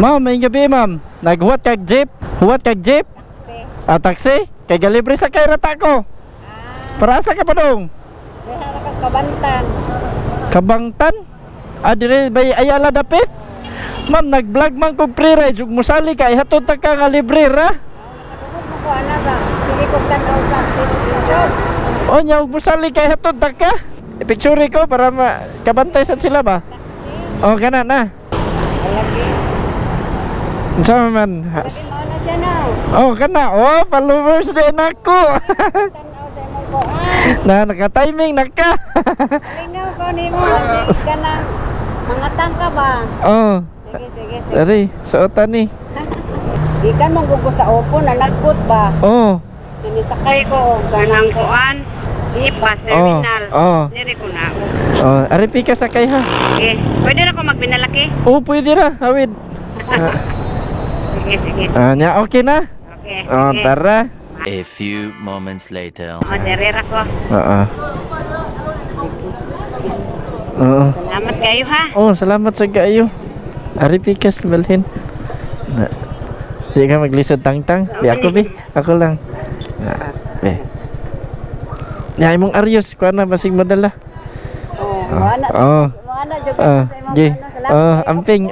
Ma'am, may gabi ma'am. Naghuwat kag jeep? Huwat kag jeep? Taxi? Kay galibre sa kay rata ko. Para sa ka pa dong? Harakas Kabantan. Kabangtan? Dire bay Ayala dapit? Ma'am, nag-vlog man kog pre-ride ug musali ka ihatod ta ka nga libre ra. Nakatugod mo ko ana sa sige kog tanaw sa YouTube. O nya ug musali ka ihatod ta ka. I-picture ko para kabantay sad sila ba? O kana na. Lagi. Unsa man? Lagi mo na siya na. Oh, kana. Oh, followers din ako. Tanaw sa imong kuan. Na naka-timing naka. Lingaw ko nimo kana mga tangka ba? Oh. Sige sige sige. Dari, suotan ni. Ikan mong gugo sa upo na nagput ba? Oh. Sinisakay ko ganang kuan. Jeep bus terminal. Oh. Diri ko na. Oh, ari pika sakay ha. Okay. Pwede na ko magbinalaki? Oh, pwede ra, hawid. Sige sige. Nya okay na? Okay. Oh, Sige. tara. A few moments later. Diri ra ko. Oo. Oo. Salamat kayo ha. Oh, salamat sa kaayo. Ari pikas balhin. Na. Di ka maglisod tangtang. Di ako bi. Ako lang. Na. Ya imong Arios, kuha na basig madala. Oh, wala. Oh. Wala jud Oh, sa imong gi. ano, salamat Oh, kayo. amping.